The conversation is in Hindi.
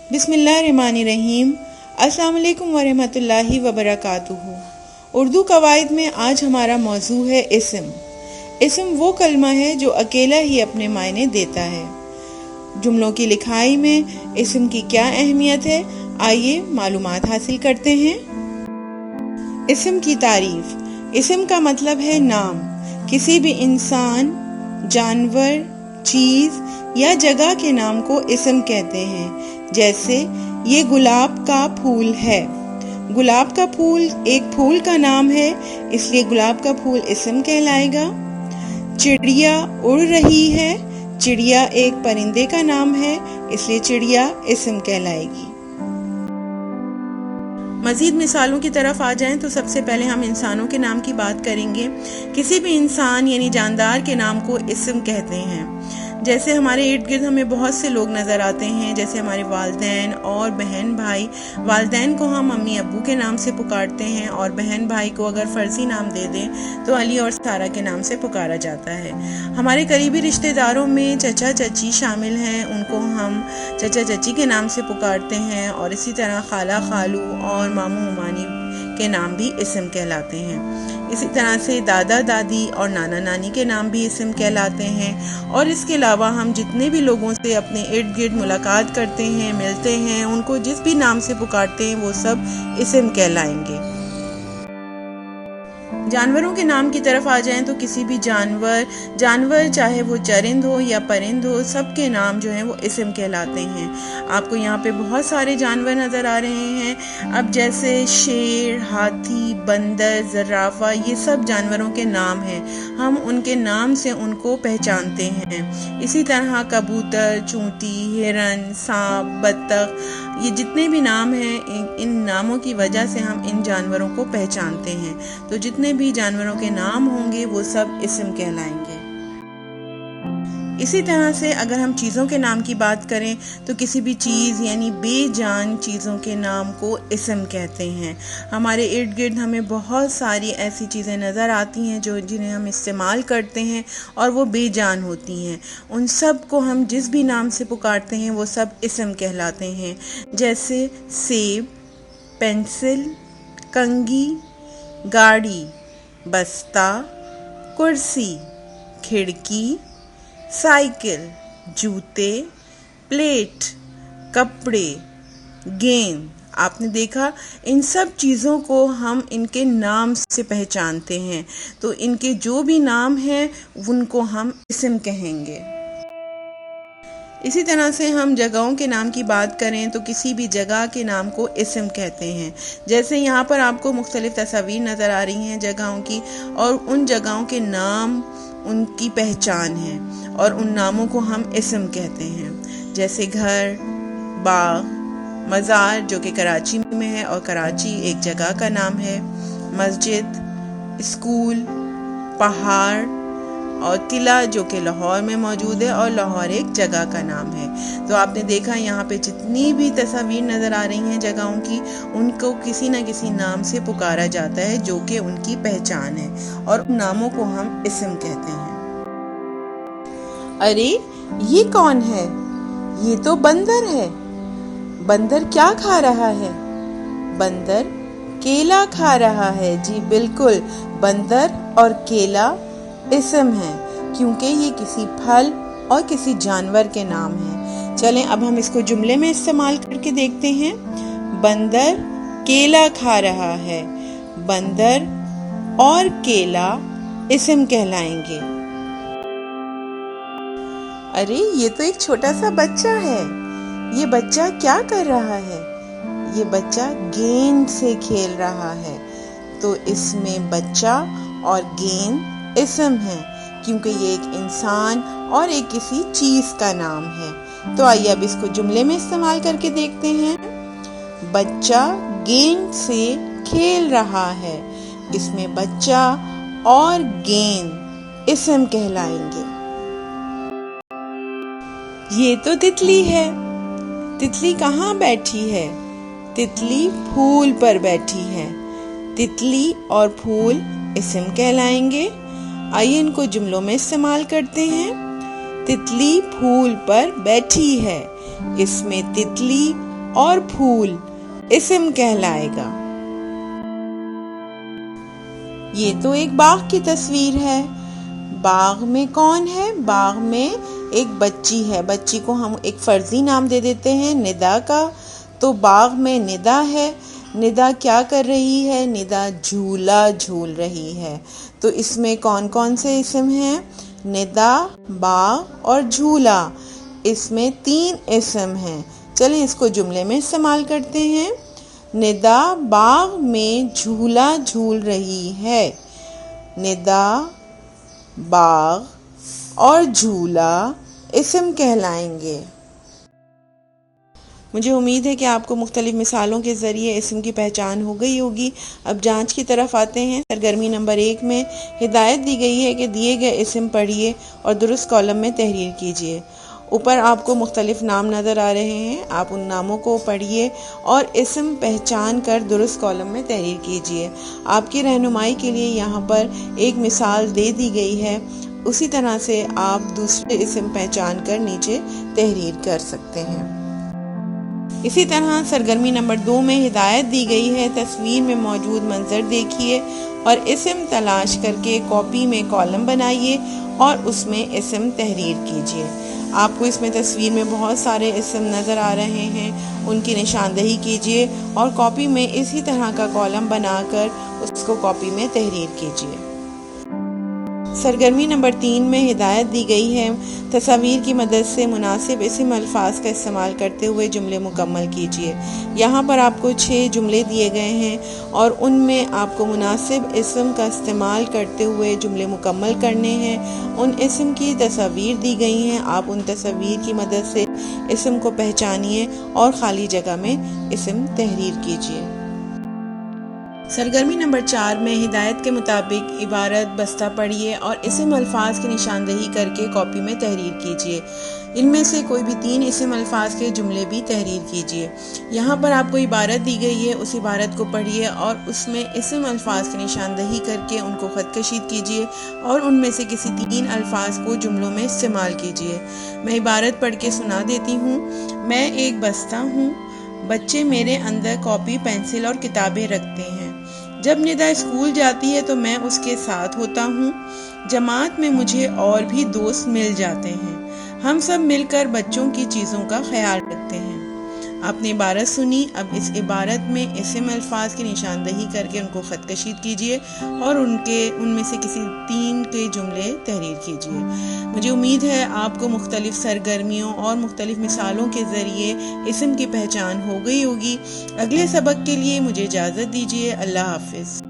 बिस्मिल्लाहिर्रहमानिर्रहीम। अस्सलाम वालेकुम वरहमतुल्लाहि वबरकातुहू। उर्दू कवायद में आज हमारा मौजू है इस्म। इस्म वो कलमा है जो अकेला ही अपने मायने देता है। जुमलों की लिखाई में इस्म की क्या अहमियत है, आइए मालूमात हासिल करते हैं। इस्म की तारीफ। इस्म का मतलब है नाम। किसी भी इंसान, जानवर, चीज या जगह के नाम को इस्म कहते हैं। जैसे ये गुलाब का फूल है। गुलाब का फूल एक फूल का नाम है, इसलिए गुलाब का फूल इस्म कहलाएगा। चिड़िया उड़ रही है। चिड़िया एक परिंदे का नाम है, इसलिए चिड़िया इस्म कहलाएगी। मजीद मिसालों की तरफ आ जाएं तो सबसे पहले हम इंसानों के नाम की बात करेंगे। किसी भी इंसान यानी जानदार के नाम को इस्म कहते हैं। जैसे हमारे इर्द गिर्द हमें बहुत से लोग नज़र आते हैं, जैसे हमारे वालिदैन और बहन भाई। वालिदैन को हम अम्मी अब्बू के नाम से पुकारते हैं और बहन भाई को अगर फ़र्ज़ी नाम दे दें तो अली और सारा के नाम से पुकारा जाता है। हमारे करीबी रिश्तेदारों में चचा चची शामिल हैं, उनको हम चचा चची के नाम से पुकारते हैं। और इसी तरह खाला खालू और मामू मामानी के नाम भी इस्म कहलाते हैं। इसी तरह से दादा दादी और नाना नानी के नाम भी इस्म कहलाते हैं। और इसके अलावा हम जितने भी लोगों से अपने इर्द गिर्द मुलाकात करते हैं, मिलते हैं, उनको जिस भी नाम से पुकारते हैं वो सब इस्म कहलाएंगे। जानवरों के नाम की तरफ आ जाएं तो किसी भी जानवर चाहे वो चरिंद हो या परिंद हो, सबके नाम जो हैं वो इस्म कहलाते हैं। आपको यहाँ पे बहुत सारे जानवर नज़र आ रहे हैं। अब जैसे शेर, हाथी, बंदर, ज़राफ़ा, ये सब जानवरों के नाम हैं। हम उनके नाम से उनको पहचानते हैं। इसी तरह कबूतर, चूंटी, हिरन, सांप, बत्तख, ये जितने भी नाम हैं, इन नामों की वजह से हम इन जानवरों को पहचानते हैं। तो जितने भी जानवरों के नाम होंगे वो सब इस्म कहलाएंगे। इसी तरह से अगर हम चीज़ों के नाम की बात करें तो किसी भी चीज़ यानी बेजान चीज़ों के नाम को इस्म कहते हैं। हमारे इर्द गिर्द हमें बहुत सारी ऐसी चीज़ें नज़र आती हैं जिन्हें हम इस्तेमाल करते हैं और वो बेजान होती हैं। उन सब को हम जिस भी नाम से पुकारते हैं वो सब इस्म कहलाते हैं। जैसे सेब, पेंसिल, कंघी, गाड़ी, बस्ता, कुर्सी, खिड़की, साइकिल, जूते, प्लेट, कपड़े, गेंद। आपने देखा, इन सब चीज़ों को हम इनके नाम से पहचानते हैं। तो इनके जो भी नाम हैं उनको हम इस्म कहेंगे। इसी तरह से हम जगहों के नाम की बात करें तो किसी भी जगह के नाम को इस्म कहते हैं। जैसे यहाँ पर आपको मुख्तलिफ तस्वीर नज़र आ रही हैं जगहों की, और उन जगहों के नाम उनकी पहचान है और उन नामों को हम इस्म कहते हैं। जैसे घर, बाग, मज़ार जो कि कराची में है और कराची एक जगह का नाम है, मस्जिद, स्कूल, पहाड़ और किला जो कि लाहौर में मौजूद है और लाहौर एक जगह का नाम है। तो आपने देखा यहाँ पे जितनी भी तस्वीर नज़र आ रही हैं जगहों की, उनको किसी न किसी नाम से पुकारा जाता है जो कि उनकी पहचान है और उन नामों को हम इस्म कहते हैं। अरे ये कौन है? ये तो बंदर है। बंदर क्या खा रहा है? बंदर केला खा रहा है। जी बिल्कुल, बंदर और केला इस्म है क्योंकि ये किसी फल और किसी जानवर के नाम हैं। चलें अब हम इसको जुमले में इस्तेमाल करके देखते हैं। बंदर केला खा रहा है। बंदर और केला इस्म कहलाएंगे। अरे ये तो एक छोटा सा बच्चा है। ये बच्चा क्या कर रहा है? ये बच्चा गेंद से खेल रहा है। तो इसमें बच्चा और गेंद इस्म है क्योंकि ये एक इंसान और एक किसी चीज का नाम है। तो आइए अब इसको जुमले में इस्तेमाल करके देखते हैं। बच्चा गेंद से खेल रहा है। इसमें बच्चा और गेंद इस्म कहलाएंगे। ये तो तितली है। तितली कहाँ बैठी है? तितली फूल पर बैठी है। तितली और फूल इस्म कहलाएंगे। आइए इनको जुमलों में इस्तेमाल करते हैं। तितली फूल पर बैठी है। इसमें तितली और फूल इस्म कहलाएगा। ये तो एक बाग की तस्वीर है। बाग में कौन है? बाग में एक बच्ची है। बच्ची को हम एक फर्जी नाम दे देते हैं निदा का। तो बाग में निदा है। निदा क्या कर रही है? निदा झूला झूल रही है। तो इसमें कौन कौन से इस्म हैं? निदा, बाग और झूला। इसमें 3 इस्म हैं। चलें इसको जुमले में इस्तेमाल करते हैं। निदा बाग में झूला झूल रही है। निदा, बाग और झूला इस्म कहलाएंगे। मुझे उम्मीद है कि आपको मुख्तलिफ मिसालों के ज़रिए इस्म की पहचान हो गई होगी। अब जांच की तरफ आते हैं। सरगर्मी नंबर 1 में हिदायत दी गई है कि दिए गए इस्म पढ़िए और दुरुस्त कॉलम में तहरीर कीजिए। ऊपर आपको मुख्तलिफ नाम नज़र आ रहे हैं। आप उन नामों को पढ़िए और इस्म पहचान कर दुरुस्त कॉलम में तहरीर कीजिए। आपकी रहनुमाई के लिए यहाँ पर एक मिसाल दे दी गई है। उसी तरह से आप दूसरे इस्म पहचान कर नीचे तहरीर कर सकते हैं। इसी तरह सरगर्मी नंबर 2 में हिदायत दी गई है, तस्वीर में मौजूद मंजर देखिए और इस्म तलाश करके कॉपी में कॉलम बनाइए और उसमें इस्म तहरीर कीजिए। आपको इसमें तस्वीर में बहुत सारे इस्म नज़र आ रहे हैं, उनकी निशानदही कीजिए और कॉपी में इसी तरह का कॉलम बनाकर उसको कॉपी में तहरीर कीजिए। सरगर्मी नंबर 3 में हिदायत दी गई है, तस्वीर की मदद से मुनासिब इस्म अल्फाज का इस्तेमाल करते हुए जुमले मुकम्मल कीजिए। यहाँ पर आपको 6 जुमले दिए गए हैं और उनमें आपको मुनासिब इस्म का इस्तेमाल करते हुए जुमले मुकम्मल करने हैं। उन इस्म की तस्वीर दी गई हैं। आप उन तस्वीर की मदद से इस्म को पहचानिए और खाली जगह में इस्म तहरीर कीजिए। सरगर्मी नंबर 4 में हिदायत के मुताबिक इबारत बस्ता पढ़िए और इस्म अल्फाज की निशानदही करके कॉपी में तहरीर कीजिए। इनमें से कोई भी 3 इस्म अल्फाज के जुमले भी तहरीर कीजिए। यहाँ पर आपको इबारत दी गई है, उस इबारत को पढ़िए और उसमें इस्म अल्फाज की निशानदही करके उनको ख़त कशीद कीजिए और उनमें से किसी 3 अल्फाज को जुमलों में इस्तेमाल कीजिए। मैं इबारत पढ़ के सुना देती हूँ। मैं एक बस्ता हूँ, बच्चे मेरे अंदर कॉपी, पेंसिल और किताबें रखते हैं। जब निदा स्कूल जाती है तो मैं उसके साथ होता हूँ। जमात में मुझे और भी दोस्त मिल जाते हैं। हम सब मिलकर बच्चों की चीज़ों का ख्याल रखते हैं। आपने इबारत सुनी। अब इस इबारत में इस्म अल्फाज की निशानदही करके उनको ख़त कशीद कीजिए और उनमें से किसी 3 के जुमले तहरीर कीजिए। मुझे उम्मीद है आपको मुख्तलिफ सरगर्मियों और मुख्तलिफ मिसालों के ज़रिए इस्म की पहचान हो गई होगी। अगले सबक के लिए मुझे इजाज़त दीजिए। अल्लाह हाफिज़।